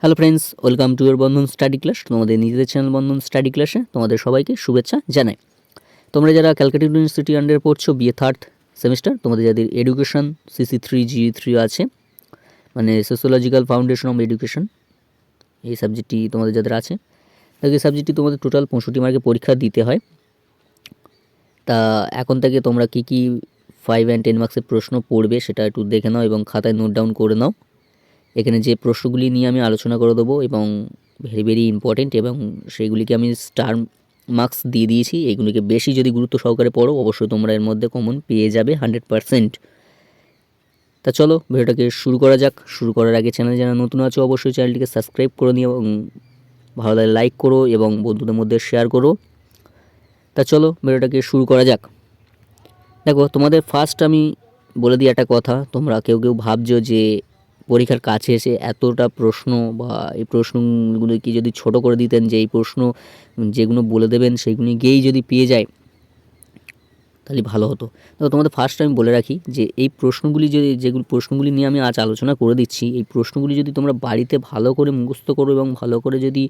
Hello friends, welcome to your Bandhan study class. তোমাদের নিজেদের channel বন্ধন study ক্লাসে তোমাদের সবাইকে শুভেচ্ছা জানাই। তোমরা যারা ক্যালকাটা ইউনিভার্সিটি আন্ডারে পড়ছো, বিএ থার্ড সেমিস্টার, তোমাদের যাদের এডুকেশন CC3 GE3 আছে, মানে সোশ্যোলজিক্যাল ফাউন্ডেশন অফ এডুকেশন, এই সাবজেক্টটি তোমাদের যাদের আছে, তাদের এই সাবজেক্টটি তোমাদের টোটাল 65 মার্কে পরীক্ষা দিতে হয়। তা এখন থেকে তোমরা কী কী 5 অ্যান্ড 10 মার্কসের প্রশ্ন পড়বে সেটা একটু দেখে নাও এবং খাতায় নোট ডাউন করে নাও। এখানে যে প্রশ্নগুলি নিয়ে আমি আলোচনা করে দেবো এবং ভেরি ভেরি ইম্পর্টেন্ট, এবং সেইগুলিকে আমি স্টার মার্কস দিয়ে দিয়েছি। এইগুলিকে বেশি যদি গুরুত্ব সহকারে পড়ো, অবশ্যই তোমরা এর মধ্যে কমন পেয়ে যাবে 100%। তা চলো ভিডিওটাকে শুরু করা যাক। শুরু করার আগে চ্যানেল যারা নতুন আছো, অবশ্যই চ্যানেলটিকে সাবস্ক্রাইব করে নিও এবং ভালো লাগে লাইক করো এবং বন্ধুদের মধ্যে শেয়ার করো। তা চলো ভিডিওটাকে শুরু করা যাক। দেখো, তোমাদের ফার্স্ট আমি বলে দিই একটা কথা। তোমরা কেউ কেউ ভাবছো যে পরীক্ষার কাছে এসে এতটা প্রশ্ন বা এই প্রশ্নগুলো কি যদি ছোট করে দিতেন, যে এই প্রশ্ন যেগুলো বলে দেবেন সেইগুলি গিয়েই যদি পেয়ে যায় তাহলে ভালো হতো। তো তোমাদের ফার্স্ট আমি বলে রাখি যে এই প্রশ্নগুলি যেগুলো প্রশ্নগুলি নিয়ে আমি আজ আলোচনা করে দিচ্ছি, এই প্রশ্নগুলি যদি তোমরা বাড়িতে ভালো করে মুখস্থ করো এবং ভালো করে যদি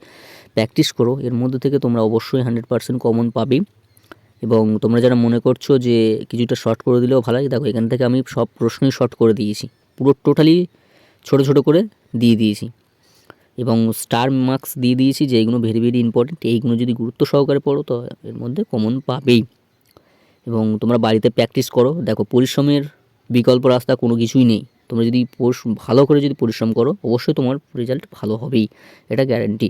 প্র্যাকটিস করো, এর মধ্যে থেকে তোমরা অবশ্যই 100% কমন পাবেই। এবং তোমরা যারা মনে করছো যে কিছুটা শর্ট করে দিলেও ভালো হয়, দেখো এখান থেকে আমি সব প্রশ্নই শর্ট করে দিয়েছি, পুরো টোটালি ছোট ছোট করে দিয়ে দিয়েছি এবং স্টার মার্কস দিয়ে দিয়েছি যে এইগুলো ভেরি ভেরি ইম্পর্টেন্ট। এইগুলো যদি গুরুত্ব সহকারে পড়ো তো এর মধ্যে কমন পাবেই। এবং তোমরা বাড়িতে প্র্যাকটিস করো। দেখো, পরিশ্রমের বিকল্প রাস্তা কোনো কিছুই নেই। তোমরা যদি ভালো করে যদি পরিশ্রম করো, অবশ্যই তোমার রেজাল্ট ভালো হবেই, এটা গ্যারান্টি।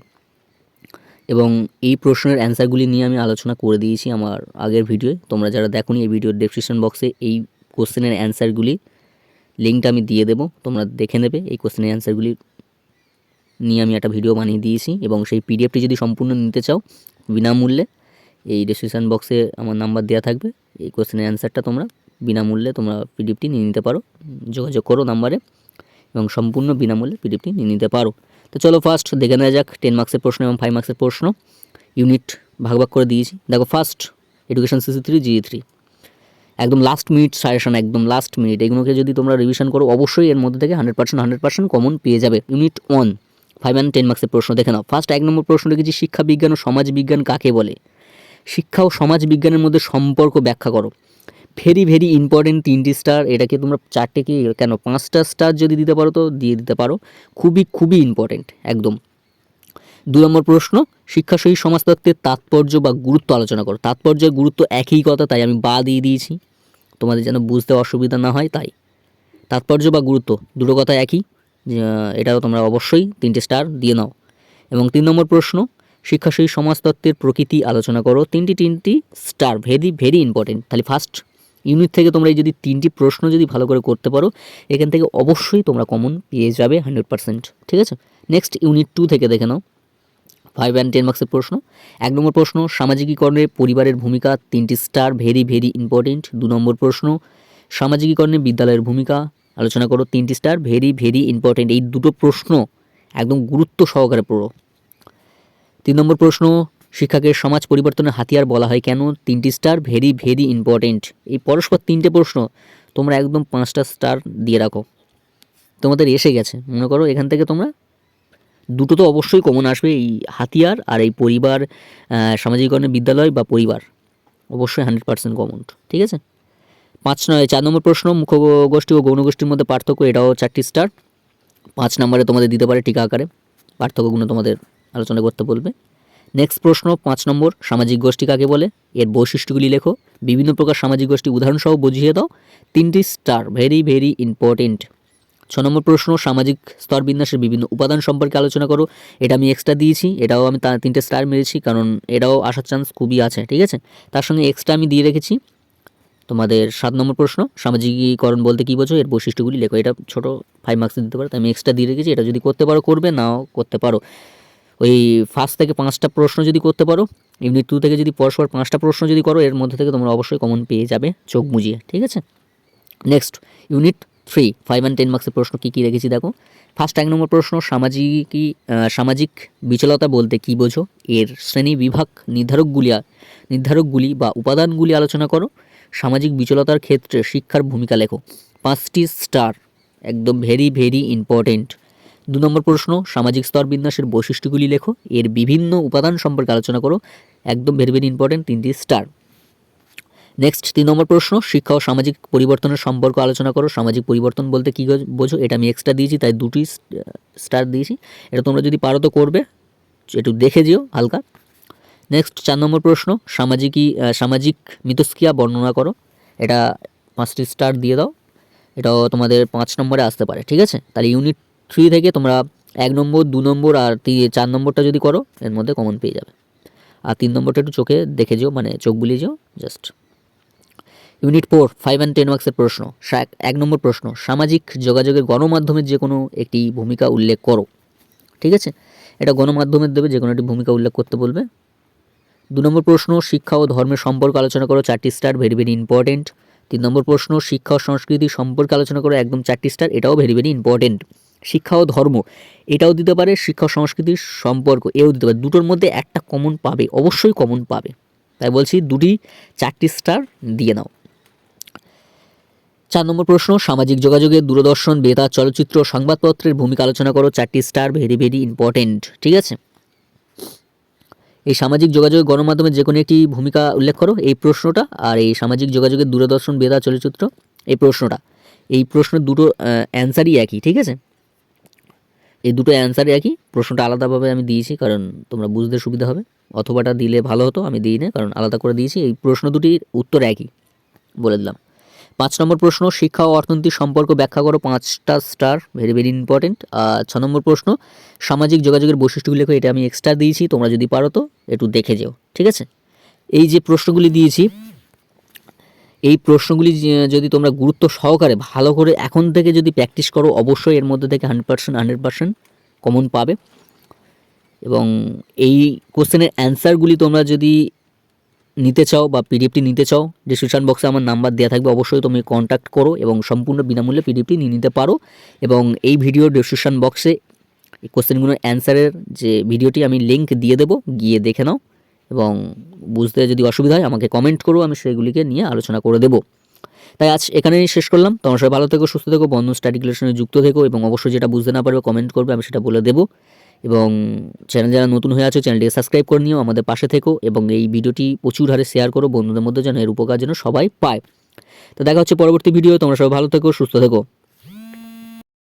এবং এই প্রশ্নের অ্যান্সারগুলি নিয়ে আমি আলোচনা করে দিয়েছি আমার আগের ভিডিওয়ে। তোমরা যারা দেখোনি, এই ভিডিওর ডেসক্রিপশন বক্সে এই কোশ্চেনের অ্যান্সারগুলি লিঙ্কটা আমি দিয়ে দেবো, তোমরা দেখে নেবে। এই কোশ্চেনের অ্যান্সারগুলি নিয়ে আমি একটা ভিডিও বানিয়ে দিয়েছি এবং সেই পিডিএফটি যদি সম্পূর্ণ নিতে চাও বিনামূল্যে, এই ডেসক্রিপশন বক্সে আমার নাম্বার দেওয়া থাকবে। এই কোশ্চেনের অ্যান্সারটা তোমরা বিনামূল্যে তোমরা পিডিএফটি নিয়ে নিতে পারো, যোগাযোগ করো নাম্বারে এবং সম্পূর্ণ বিনামূল্যে পিডিএফটি নিয়ে নিতে পারো। তো চলো ফার্স্ট দেখে নেওয়া যাক 10 মার্কসের প্রশ্ন এবং 5 মার্কসের প্রশ্ন। ইউনিট ভাগ ভাগ করে দিয়েছি। দেখো, ফার্স্ট এডুকেশন CC3 GE3, একদম লাস্ট মিনিট সাজেশন, একদম লাস্ট মিনিট। এগুলোকে যদি তোমরা রিভিশন করো, অবশ্যই এর মধ্যে থেকে 100% কমন পেয়ে যাবে। ইউনিট 1 5 অ্যান্ড 10 মার্কসের প্রশ্ন দেখে নাও। ফার্স্ট 1 নম্বর প্রশ্ন লিখেছি, শিক্ষা বিজ্ঞান ও সমাজ বিজ্ঞান কাকে বলে? শিক্ষা ও সমাজ বিজ্ঞানের মধ্যে সম্পর্ক ব্যাখ্যা করো। ভেরি ভেরি ইম্পর্টেন্ট, 3টি স্টার। এটাকে তোমরা 4টে কি কেন 5টা স্টার যদি দিতে পারো তো দিয়ে দিতে পারো, খুবই খুবই ইম্পর্টেন্ট একদম। 2 নম্বর প্রশ্ন, শিক্ষা সহিত সমাজতত্ত্বের তাৎপর্য বা গুরুত্ব আলোচনা করো। তাৎপর্যের গুরুত্ব একই কথা, তাই আমি বা দিয়ে দিয়েছি, তোমাদের যেন বুঝতে অসুবিধা না হয় তাই। তাৎপর্য বা গুরুত্ব দুটো কথা একই, এটাও তোমরা অবশ্যই 3টে স্টার দিয়ে নাও। এবং 3 নম্বর প্রশ্ন, শিক্ষা সহিত সমাজতত্ত্বের প্রকৃতি আলোচনা করো। 3টি স্টার, ভেরি ভেরি ইম্পর্টেন্ট। তাহলে ফার্স্ট ইউনিট থেকে তোমরা এই যদি 3টি প্রশ্ন যদি ভালো করে করতে পারো, এখান থেকে অবশ্যই তোমরা কমন পেয়ে যাবে 100%। ঠিক আছে, নেক্সট ইউনিট 2 থেকে দেখে নাও 5 অ্যান্ড 10 মার্কসের প্রশ্ন। 1 নম্বর প্রশ্ন, সামাজিকীকরণে পরিবারের ভূমিকা। 3টি স্টার, ভেরি ভেরি ইম্পর্টেন্ট। 2 নম্বর প্রশ্ন, সামাজিকীকরণে বিদ্যালয়ের ভূমিকা আলোচনা করো। 3টি স্টার, ভেরি ভেরি ইম্পর্টেন্ট। এই দুটো প্রশ্ন একদম গুরুত্ব সহকারে পড়ো। 3 নম্বর প্রশ্ন, শিক্ষাকে সমাজ পরিবর্তনের হাতিয়ার বলা হয় কেন? 3টি স্টার, ভেরি ভেরি ইম্পর্টেন্ট। এই পরস্পর 3টে প্রশ্ন তোমরা একদম 5টা স্টার দিয়ে রাখো, তোমাদের এসে গেছে। মনে করো এখান থেকে তোমরা দুটো তো অবশ্যই কমন আসবে, এই হাতিয়ার আর এই পরিবার, সামাজিকীকরণের বিদ্যালয় বা পরিবার, অবশ্যই 100% কমন। ঠিক আছে, 4 নম্বর প্রশ্ন, মুখ্যগোষ্ঠী ও গৌণগোষ্ঠীর মধ্যে পার্থক্য। এটাও 4টি স্টার। 5 নম্বরে তোমাদের দিতে পারে টিকা আকারে, পার্থক্যগুলো তোমাদের আলোচনা করতে বলবে। নেক্সট প্রশ্ন 5 নম্বর, সামাজিক গোষ্ঠী কাকে বলে? এর বৈশিষ্ট্যগুলি লেখো। বিভিন্ন প্রকার সামাজিক গোষ্ঠী উদাহরণসহ বুঝিয়ে দাও। 3টি স্টার, ভেরি ভেরি ইম্পর্টেন্ট। 6 নম্বর প্রশ্ন, সামাজিক স্তরবিন্যাসের বিভিন্ন উপাদান সম্পর্কে আলোচনা করো। এটা আমি এক্সট্রা দিয়েছি, এটাও আমি 3টে স্টার মেরেছি, কারণ এটাও আসার চান্স খুবই আছে। ঠিক আছে, তার সঙ্গে এক্সট্রা আমি দিয়ে রেখেছি। তোমাদের 7 নম্বর প্রশ্ন, সামাজিকীকরণ বলতে কী বোঝো? এর বৈশিষ্ট্যগুলি লেখো। এটা ছোট 5 মার্কসে দিতে পারো, তাই আমি এক্সট্রা দিয়ে রেখেছি। এটা যদি করতে পারো করবে, নাও করতে পারো। ওই ফার্স্ট থেকে 5টা প্রশ্ন যদি করতে পারো, ইউনিট 2 থেকে যদি পরস্পর 5টা প্রশ্ন যদি করো, এর মধ্যে থেকে তোমরা অবশ্যই কমন পেয়ে যাবে চোখ বুজিয়ে। ঠিক আছে, নেক্সট ইউনিট 3 5 অ্যান্ড 10 মার্কসের প্রশ্ন কী কী রেখেছি দেখো। ফার্স্ট 1 নম্বর প্রশ্ন, সামাজিক বিচলতা বলতে কী বোঝো? এর শ্রেণী বিভাগ নির্ধারকগুলি বা উপাদানগুলি আলোচনা করো। সামাজিক বিচলতার ক্ষেত্রে শিক্ষার ভূমিকা লেখো। 5টি স্টার, একদম ভেরি ভেরি ইম্পর্টেন্ট। 2 নম্বর প্রশ্ন, সামাজিক স্তর বিন্যাসের বৈশিষ্ট্যগুলি লেখো, এর বিভিন্ন উপাদান সম্পর্কে আলোচনা করো, একদম ভেরি ভেরি ইম্পর্টেন্ট, 3টি স্টার। নেক্সট 3 নম্বর প্রশ্ন, শিক্ষা ও সামাজিক পরিবর্তনের সম্পর্ক আলোচনা করো, সামাজিক পরিবর্তন বলতে কী বোঝো, এটা আমি এক্সট্রা দিয়েছি তাই 2টি স্টার দিয়েছি, এটা তোমরা যদি পারো তো করবে, একটু দেখে যেও হালকা। নেক্সট 4 নম্বর প্রশ্ন, সামাজিক মিথস্ক্রিয়া বর্ণনা করো, এটা 5টি স্টার দিয়ে দাও, এটাও তোমাদের 5 নম্বরে আসতে পারে, ঠিক আছে। তাহলে ইউনিট 3 থেকে তোমরা 1 নম্বর 2 নম্বর আর 4 নম্বরটা যদি করো এর মধ্যে কমন পেয়ে যাবে, আর 3 নম্বরটা একটু চোখে দেখে যেও, মানে চোখ বুলিয়ে যেও জাস্ট। ইউনিট 4 5 and 10 মার্কসের প্রশ্ন। 1 নম্বর প্রশ্ন, সামাজিক যোগাযোগের গণমাধ্যমের যে কোনো একটি ভূমিকা উল্লেখ করো, ঠিক আছে। এটা গণমাধ্যমের দেবে, যে কোনো একটি ভূমিকা উল্লেখ করতে বলবে। 2 নম্বর প্রশ্ন, শিক্ষা ও ধর্মের সম্পর্ক আলোচনা করো, 4টি স্টার, ভেরি ভেরি ইম্পর্টেন্ট। 3 নম্বর প্রশ্ন, শিক্ষা ও সংস্কৃতি সম্পর্কে আলোচনা করো, একদম 4টি স্টার, এটাও ভেরি ভেরি ইম্পর্টেন্ট। শিক্ষা ও ধর্ম এটাও দিতে পারে, শিক্ষা ও সংস্কৃতির সম্পর্ক এও দিতে পারে, দুটোর মধ্যে একটা কমন পাবে, অবশ্যই কমন পাবে, তাই বলছি 4টি স্টার দিয়ে নাও। 4 নম্বর প্রশ্ন, সামাজিক যোগাযোগে দূরদর্শন, বেতার, চলচ্চিত্র, সংবাদপত্রের ভূমিকা আলোচনা করো, 4টি স্টার, ভেরি ভেরি ইম্পর্টেন্ট, ঠিক আছে। এই সামাজিক যোগাযোগের গণমাধ্যমের যে কোনো একটি ভূমিকা উল্লেখ করো, এই প্রশ্নটা, আর এই সামাজিক যোগাযোগের দূরদর্শন, বেতার, চলচ্চিত্র, এই প্রশ্নটা, এই প্রশ্নের দুটো অ্যান্সারই একই, ঠিক আছে। এই দুটো অ্যান্সারই একই, প্রশ্নটা আলাদাভাবে আমি দিয়েছি কারণ তোমরা বুঝতে সুবিধা হবে, অথবাটা দিলে ভালো হতো, আমি দিই না কারণ আলাদা করে দিয়েছি। এই প্রশ্ন দুটির উত্তর একই, বলে দিলাম। 5 নম্বর প্রশ্ন, শিক্ষা ও অর্থনীতির সম্পর্ক ব্যাখ্যা করো, 5টা স্টার, ভেরি ভেরি ইম্পর্টেন্ট। 6 নম্বর প্রশ্ন, সামাজিক যোগাযোগের বৈশিষ্ট্যগুলি লেখো, এটা আমি এক্সট্রা দিয়েছি, তোমরা যদি পারো তো একটু দেখে যেও, ঠিক আছে। এই যে প্রশ্নগুলি দিয়েছি, এই প্রশ্নগুলি যদি তোমরা গুরুত্ব সহকারে ভালো করে এখন থেকে যদি প্র্যাকটিস করো, অবশ্যই এর মধ্যে থেকে 100% কমন পাবে। এবং এই কোশ্চেনের অ্যান্সারগুলি তোমরা যদি নিতে চাও বা পিডিএফটি নিতে চাও, ডিসক্রিপশন বক্সে আমার নাম্বার দেওয়া থাকবে, অবশ্যই তুমি কন্ট্যাক্ট করো এবং সম্পূর্ণ বিনামূল্যে পিডিএফটি নিয়ে নিতে পারো। এবং এই ভিডিওর ডিসক্রিপশন বক্সে এই কোশ্চেনগুলোর অ্যান্সারের যে ভিডিওটি আমি লিঙ্ক দিয়ে দেবো, গিয়ে দেখে নাও, এবং বুঝতে যদি অসুবিধা হয় আমাকে কমেন্ট করো, আমি সেগুলিকে নিয়ে আলোচনা করে দেবো। তাই আজ এখানেই শেষ করলাম। তোমার সবাই ভালো থেকো, সুস্থ থেকো, বন্ধন স্টাডি ক্লাসের সঙ্গে যুক্ত থেকো, এবং অবশ্যই যেটা বুঝতে না পারবে কমেন্ট করবে, আমি সেটা বলে দেবো। এবং চ্যানেল যারা নতুন হয়ে আছো চ্যানেলটিকে সাবস্ক্রাইব করে নিও, আমাদের পাশে থেকো, এবং এই ভিডিওটি প্রচুর হারে শেয়ার করো বন্ধুদের মধ্যে, যেন এর উপকার যেন সবাই পায়। তো দেখা হচ্ছে পরবর্তী ভিডিও, তোমরা সবাই ভালো থেকো, সুস্থ থেকো।